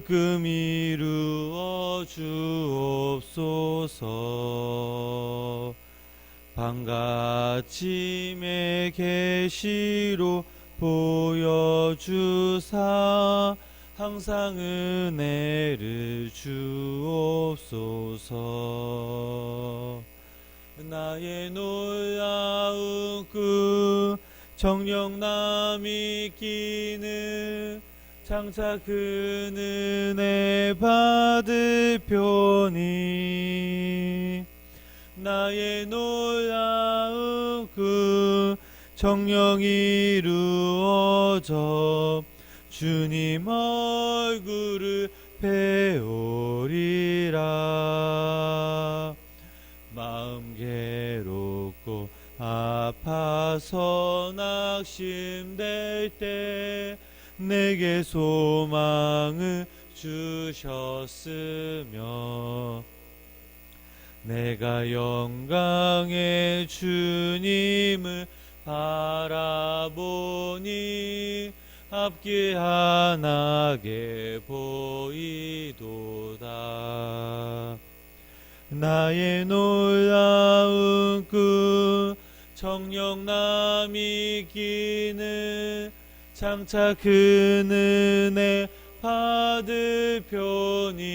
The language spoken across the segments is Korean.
금 이루어 주옵소서. 밤같임의 계시로 보여주사 항상 은혜를 주옵소서. 나의 놀라운 꿈 정녕 남이 끼는 장차 그 은혜 받을 표니. 나의 놀라운 꿈 정녕 이루어져 주님 얼굴을 배우리라. 마음 괴롭고 아파서 낙심될 때 내게 소망을 주셨으며 내가 영광의 주님을 바라보니 앞길 환하게 보이도다. 나의 놀라운 꿈 정녕 남이 끼는 장차 그 은혜 받을 표니.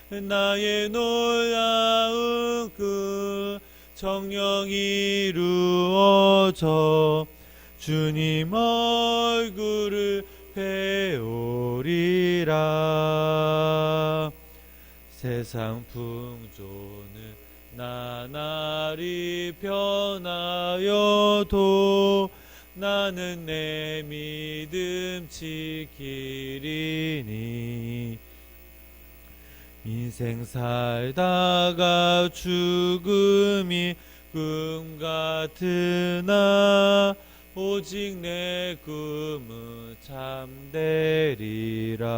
나의 놀라운 꿈 정녕 이루어져 주님 얼굴을 배우리라. 세상 풍조는 나날이 변하여도 나는 내 믿음 지키리니. 인생 살다가 죽음이 꿈 같으나 오직 내 꿈은 참되리라.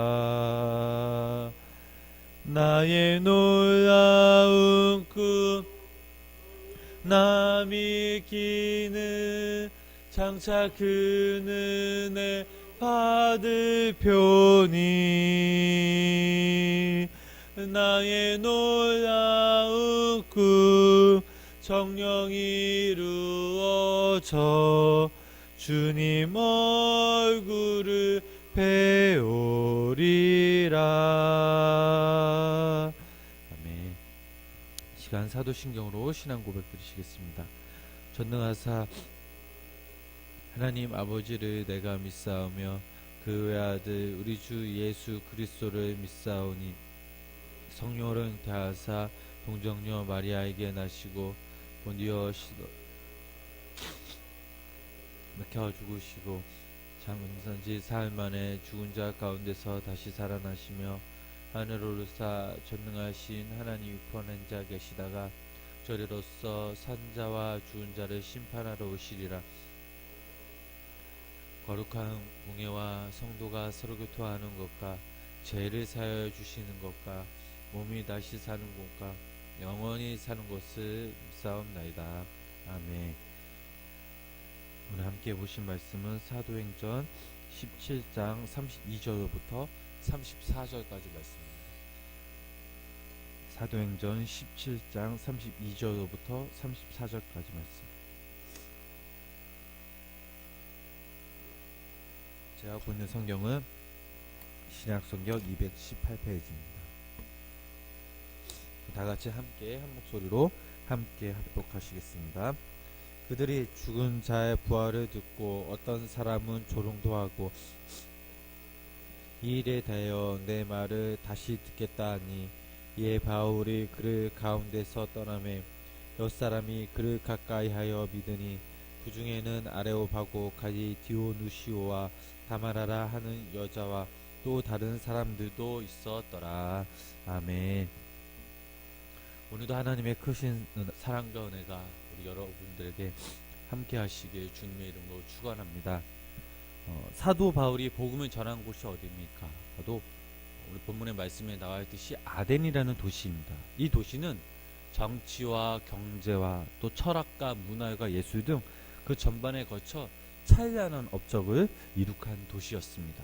나의 놀라운 꿈 남이 끼는 장차 그 은혜 받을 표니. 나의 놀라운 꿈 정녕 이루어져 주님 얼굴을 배우리라. 아멘. 시간 사도신경으로 신앙 고백 드리시겠습니다. 전능하사 하나님 아버지를 내가 믿사오며 그 외아들 우리 주 예수 그리스도를 믿사오니 성령으로 잉태하사 동정녀 마리아에게 나시고 본디오 맥혀 죽으시고 장은산지 사흘 만에 죽은 자 가운데서 다시 살아나시며 하늘로 오르사 전능하신 하나님 위편한 자 계시다가 저리로서 산자와 죽은 자를 심판하러 오시리라. 거룩한 공예와 성도가 서로 교통하는 것과 죄를 사하여 주시는 것과 몸이 다시 사는 것과 영원히 사는 것을 믿사옵나이다. 아멘. 오늘 함께 보신 말씀은 사도행전 17장 32절부터 34절까지 말씀입니다. 사도행전 17장 32절부터 34절까지 말씀. 제가 보고 있는 성경은 신약성경 218페이지입니다. 다같이 함께 한 목소리로 함께 합독하시겠습니다. 그들이 죽은 자의 부활을 듣고 어떤 사람은 조롱도 하고 이 일에 대하여 내 말을 다시 듣겠다 하니 이에 바울이 그를 가운데서 떠나매 몇 사람이 그를 가까이하여 믿으니 그 중에는 아레오바고 가디 디오누시오와 다마라라 하는 여자와 또 다른 사람들도 있었더라. 아멘. 오늘도 하나님의 크신 사랑과 은혜가 우리 여러분들에게 함께 하시길 주님의 이름으로 축원합니다. 사도 바울이 복음을 전한 곳이 어디입니까? 바로 우리 본문의 말씀에 나와 있듯이 아덴이라는 도시입니다. 이 도시는 정치와 경제와 또 철학과 문화가 예술 등 그 전반에 걸쳐 찬란한 업적을 이룩한 도시였습니다.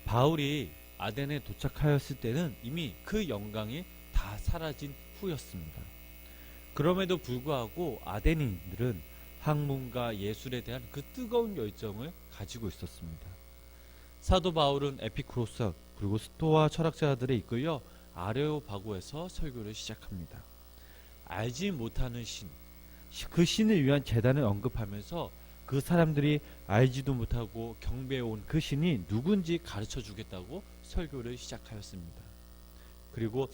바울이 아덴에 도착하였을 때는 이미 그 영광이 다 사라진 후였습니다. 그럼에도 불구하고 아덴인들은 학문과 예술에 대한 그 뜨거운 열정을 가지고 있었습니다. 사도 바울은 에피쿠로스 그리고 스토아 철학자들에 이끌려 아레오파고에서 설교를 시작합니다. 알지 못하는 신, 그 신을 위한 제단을 언급하면서 그 사람들이 알지도 못하고 경배해온 그 신이 누군지 가르쳐 주겠다고 설교를 시작하였습니다. 그리고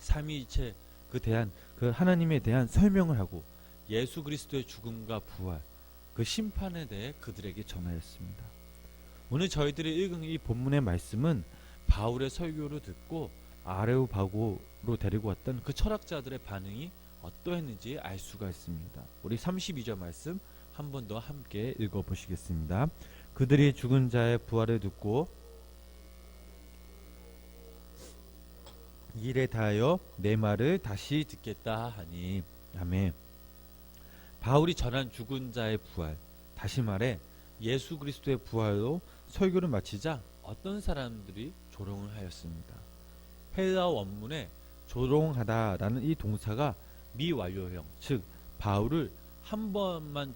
삼위일체 그 하나님에 대한 설명을 하고 예수 그리스도의 죽음과 부활, 그 심판에 대해 그들에게 전하였습니다. 오늘 저희들이 읽은 이 본문의 말씀은 바울의 설교를 듣고 아레오파고로 데리고 왔던 그 철학자들의 반응이 어떠했는지 알 수가 있습니다. 우리 32절 말씀 한 번 더 함께 읽어보시겠습니다. 그들이 죽은 자의 부활을 듣고 일에 다하여 내 말을 다시 듣겠다 하니. 아멘. 바울이 전한 죽은 자의 부활, 다시 말해 예수 그리스도의 부활로 설교를 마치자 어떤 사람들이 조롱을 하였습니다. 헬라어 원문에 조롱하다라는 이 동사가 미완료형, 즉 바울을 한 번만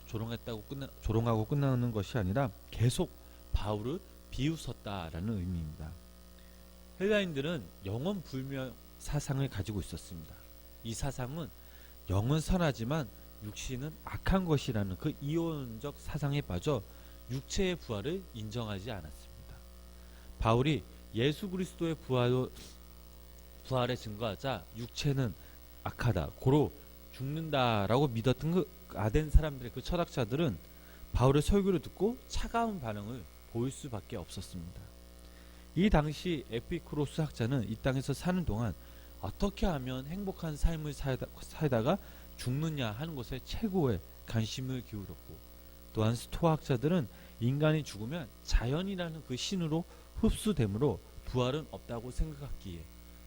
조롱하고 끝나는 것이 아니라 계속 바울을 비웃었다라는 의미입니다. 헬라인들은 영원 불멸 사상을 가지고 있었습니다. 이 사상은 영은 선하지만 육신은 악한 것이라는 그 이론적 사상에 빠져 육체의 부활을 인정하지 않았습니다. 바울이 예수 그리스도의 부활에 증거하자 육체는 악하다, 고로 죽는다라고 믿었던 그 아덴 사람들의 그 철학자들은 바울의 설교를 듣고 차가운 반응을 보일 수밖에 없었습니다. 이 당시 에피쿠로스 학자는 이 땅에서 사는 동안 어떻게 하면 행복한 삶을 살다가 죽느냐 하는 것에 최고의 관심을 기울였고, 또한 스토아 학자들은 인간이 죽으면 자연이라는 그 신으로 흡수되므로 부활은 없다고 생각했기에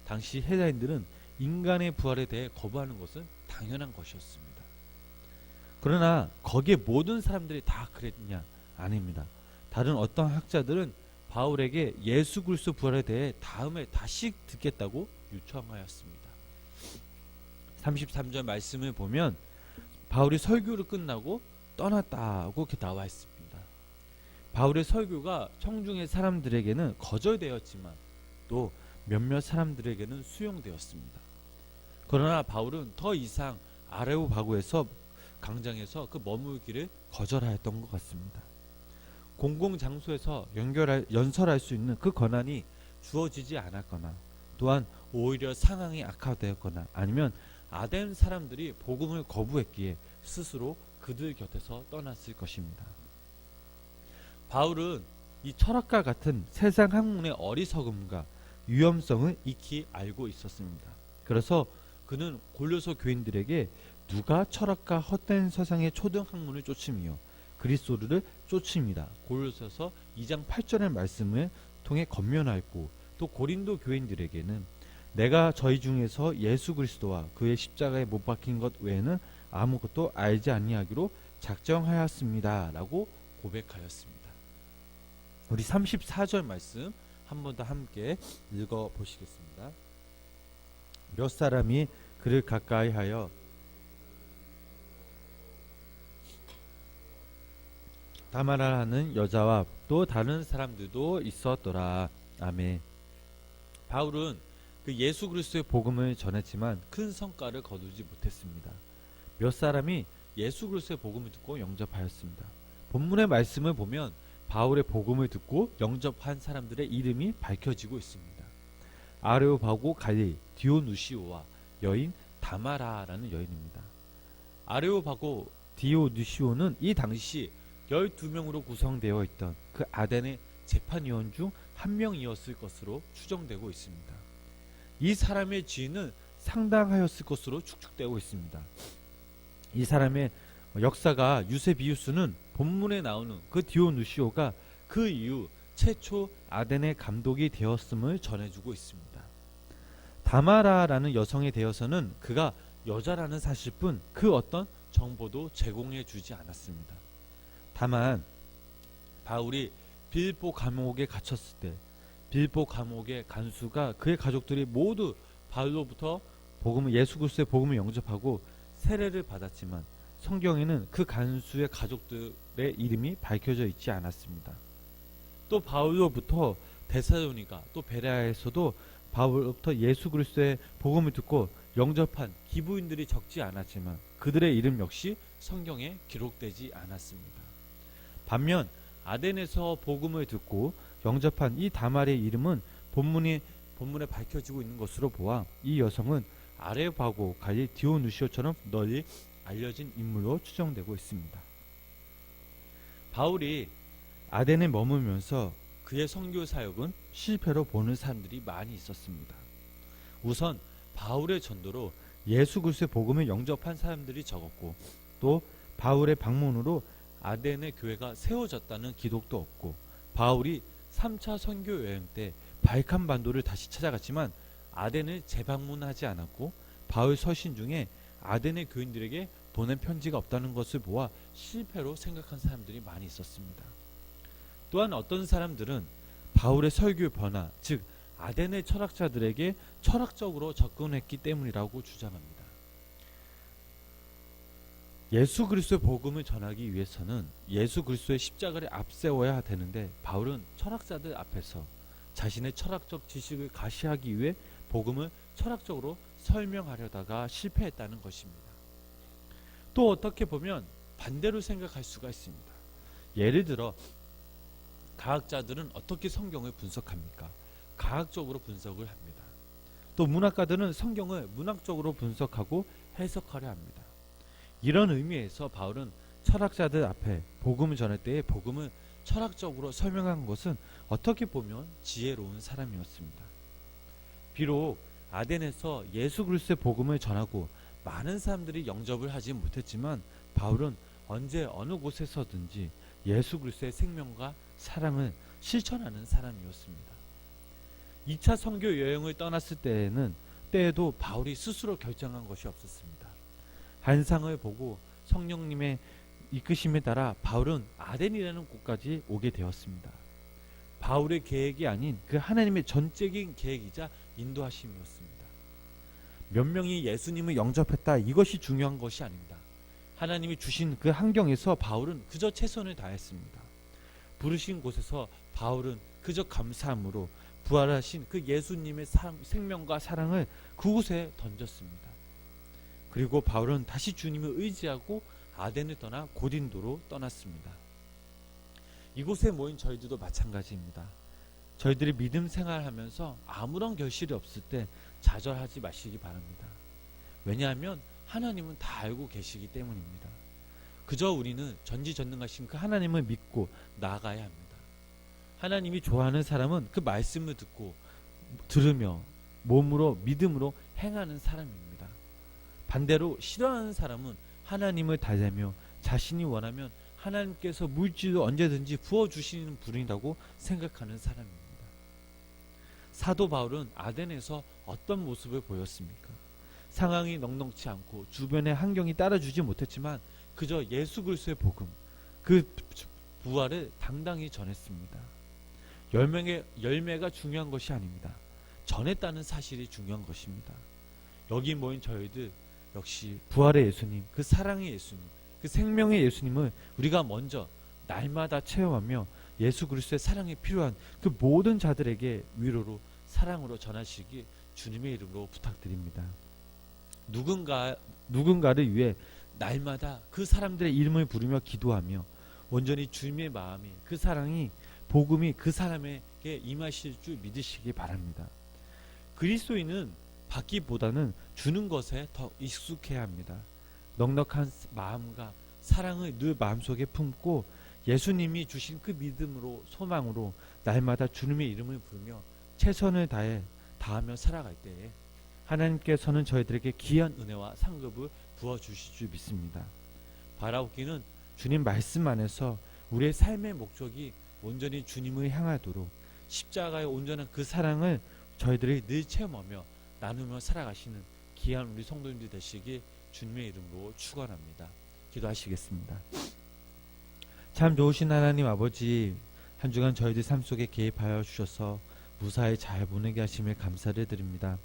당시 헬라인들은 인간의 부활에 대해 거부하는 것은 당연한 것이었습니다. 그러나 거기에 모든 사람들이 다 그랬냐? 아닙니다. 다른 어떤 학자들은 바울에게 예수 그리스도 부활에 대해 다음에 다시 듣겠다고 요청하였습니다. 33절 말씀을 보면 바울이 설교를 끝나고 떠났다고 이렇게 나와 있습니다. 바울의 설교가 청중의 사람들에게는 거절되었지만 또 몇몇 사람들에게는 수용되었습니다. 그러나 바울은 더 이상 아레오파고에서 강장에서 그 머물기를 거절하였던 것 같습니다. 공공장소에서 연설할 수 있는 그 권한이 주어지지 않았거나, 또한 오히려 상황이 악화되었거나, 아니면 아덴 사람들이 복음을 거부했기에 스스로 그들 곁에서 떠났을 것입니다. 바울은 이 철학과 같은 세상 학문의 어리석음과 위험성을 익히 알고 있었습니다. 그래서 그는 골로새 교인들에게 누가 철학과 헛된 세상의 초등 학문을 쫓으며 그리스도를 쫓습니다. 골로새서 2장 8절의 말씀을 통해 권면하였고, 또 고린도 교인들에게는 내가 저희 중에서 예수 그리스도와 그의 십자가에 못 박힌 것 외에는 아무것도 알지 아니하기로 작정하였습니다 라고 고백하였습니다. 우리 34절 말씀 한 번 더 함께 읽어보시겠습니다. 몇 사람이 그를 가까이 하여 다마라 하는 여자와 또 다른 사람들도 있었더라. 아멘. 바울은 그 예수 그리스도의 복음을 전했지만 큰 성과를 거두지 못했습니다. 몇 사람이 예수 그리스도의 복음을 듣고 영접하였습니다. 본문의 말씀을 보면 바울의 복음을 듣고 영접한 사람들의 이름이 밝혀지고 있습니다. 아레오파고 갈리 디오누시오와 여인 다마라라는 여인입니다. 아레오파고 디오누시오는 이 당시 12명으로 구성되어 있던 그 아덴의 재판위원 중 한 명이었을 것으로 추정되고 있습니다. 이 사람의 지위는 상당하였을 것으로 추측되고 있습니다. 이 사람의 역사가 유세비우스는 본문에 나오는 그 디오누시오가 그 이후 최초 아덴의 감독이 되었음을 전해주고 있습니다. 다마라라는 여성에 대해서는 그가 여자라는 사실뿐 그 어떤 정보도 제공해 주지 않았습니다. 다만 바울이 빌보 감옥에 갇혔을 때 빌보 감옥의 간수가 그의 가족들이 모두 바울로부터 예수 그리스도의 복음을 영접하고 세례를 받았지만 성경에는 그 간수의 가족들의 이름이 밝혀져 있지 않았습니다. 또 바울로부터 데살로니가 또 베레아에서도 바울로부터 예수 그리스도의 복음을 듣고 영접한 기부인들이 적지 않았지만 그들의 이름 역시 성경에 기록되지 않았습니다. 반면 아덴에서 복음을 듣고 영접한 이 다말의 이름은 본문에 밝혀지고 있는 것으로 보아 이 여성은 아레오파고 갈리 디오누시오처럼 널리 알려진 인물로 추정되고 있습니다. 바울이 아덴에 머물면서 그의 선교 사역은 실패로 보는 사람들이 많이 있었습니다. 우선 바울의 전도로 예수 그리스도의 복음을 영접한 사람들이 적었고 또 바울의 방문으로 아덴의 교회가 세워졌다는 기록도 없고 바울이 3차 선교 여행 때 발칸 반도를 다시 찾아갔지만 아덴을 재방문하지 않았고 바울 서신 중에 아덴의 교인들에게 보낸 편지가 없다는 것을 보아 실패로 생각한 사람들이 많이 있었습니다. 또한 어떤 사람들은 바울의 설교 변화, 즉 아덴의 철학자들에게 철학적으로 접근했기 때문이라고 주장합니다. 예수 그리스도의 복음을 전하기 위해서는 예수 그리스도의 십자가를 앞세워야 되는데 바울은 철학자들 앞에서 자신의 철학적 지식을 가시하기 위해 복음을 철학적으로 설명하려다가 실패했다는 것입니다. 또 어떻게 보면 반대로 생각할 수가 있습니다. 예를 들어 과학자들은 어떻게 성경을 분석합니까? 과학적으로 분석을 합니다. 또 문학가들은 성경을 문학적으로 분석하고 해석하려 합니다. 이런 의미에서 바울은 철학자들 앞에 복음을 전할 때에 복음을 철학적으로 설명한 것은 어떻게 보면 지혜로운 사람이었습니다. 비록 아덴에서 예수 그리스도의 복음을 전하고 많은 사람들이 영접을 하지 못했지만 바울은 언제 어느 곳에서든지 예수 그리스도의 생명과 사랑을 실천하는 사람이었습니다. 2차 선교 여행을 떠났을 때에도 바울이 스스로 결정한 것이 없었습니다. 환상을 보고 성령님의 이끄심에 따라 바울은 아덴이라는 곳까지 오게 되었습니다. 바울의 계획이 아닌 그 하나님의 전적인 계획이자 인도하심이었습니다. 몇 명이 예수님을 영접했다, 이것이 중요한 것이 아닙니다. 하나님이 주신 그 환경에서 바울은 그저 최선을 다했습니다. 부르신 곳에서 바울은 그저 감사함으로 부활하신 그 예수님의 생명과 사랑을 그곳에 던졌습니다. 그리고 바울은 다시 주님을 의지하고 아덴을 떠나 고린도로 떠났습니다. 이곳에 모인 저희들도 마찬가지입니다. 저희들이 믿음 생활하면서 아무런 결실이 없을 때 좌절하지 마시기 바랍니다. 왜냐하면 하나님은 다 알고 계시기 때문입니다. 그저 우리는 전지전능하신 그 하나님을 믿고 나아가야 합니다. 하나님이 좋아하는 사람은 그 말씀을 듣고 들으며 몸으로 믿음으로 행하는 사람입니다. 반대로 싫어하는 사람은 하나님을 달래며 자신이 원하면 하나님께서 물질도 언제든지 부어주시는 분이라고 생각하는 사람입니다. 사도 바울은 아덴에서 어떤 모습을 보였습니까? 상황이 넉넉지 않고 주변의 환경이 따라주지 못했지만 그저 예수 그리스도의 복음, 그 부활을 당당히 전했습니다. 열매가 중요한 것이 아닙니다. 전했다는 사실이 중요한 것입니다. 여기 모인 저희들 역시 부활의 예수님, 그 사랑의 예수님, 그 생명의 예수님을 우리가 먼저 날마다 체험하며 예수 그리스도의 사랑이 필요한 그 모든 자들에게 위로로 사랑으로 전하시기 주님의 이름으로 부탁드립니다. 누군가를 위해 날마다 그 사람들의 이름을 부르며 기도하며 온전히 주님의 마음이, 그 사랑이, 복음이 그 사람에게 임하실 줄 믿으시기 바랍니다. 그리스도인은 받기보다는 주는 것에 더 익숙해야 합니다. 넉넉한 마음과 사랑을 늘 마음속에 품고 예수님이 주신 그 믿음으로, 소망으로 날마다 주님의 이름을 부르며 최선을 다하며 살아갈 때에 하나님께서는 저희들에게 귀한 은혜와 상급을 부어주실 줄 믿습니다. 바라옵기는 주님 말씀 안에서 우리의 삶의 목적이 온전히 주님을 향하도록 십자가의 온전한 그 사랑을 저희들이 늘 체험하며 나누며 살아가시는 귀한 우리 성도님들 되시길 주님의 이름으로 축원합니다. 기도하시겠습니다. 참 좋으신 하나님 아버지, 한 주간 저희들 삶 속에 개입하여 주셔서 무사히 잘 보내게 하심에 감사를 드립니다.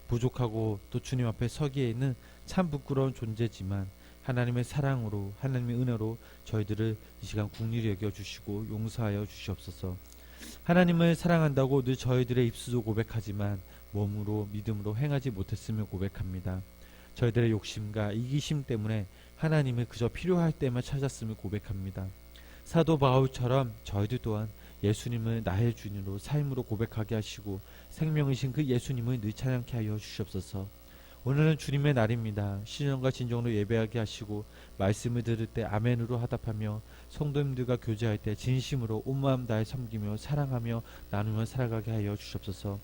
부족하고 또 주님 앞에 서기에는 참 부끄러운 존재지만 하나님의 사랑으로 하나님의 은혜로 저희들을 이 시간 긍휼히 여겨 주시고 용서하여 주시옵소서. 하나님을 사랑한다고 늘 저희들의 입술로 고백하지만 몸으로 믿음으로 행하지 못했음을 고백합니다. 저희들의 욕심과 이기심 때문에 하나님을 그저 필요할 때만 찾았음을 고백합니다. 사도 바울처럼 저희들 또한 예수님을 나의 주님으로 삶으로 고백하게 하시고 생명이신 그 예수님을 늘 찬양케 하여 주시옵소서. 오늘은 주님의 날입니다. 신령과 진정으로 예배하게 하시고 말씀을 들을 때 아멘으로 하답하며 성도님들과 교제할 때 진심으로 온 마음 다해 섬기며 사랑하며 나누며 살아가게 하여 주시옵소서.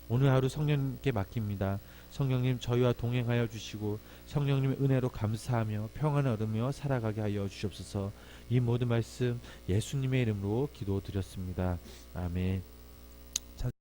오늘 하루 성령님께 맡깁니다. 성령님 저희와 동행하여 주시고 성령님의 은혜로 감사하며 평안을 얻으며 살아가게 하여 주시옵소서. 이 모든 말씀 예수님의 이름으로 기도드렸습니다. 아멘.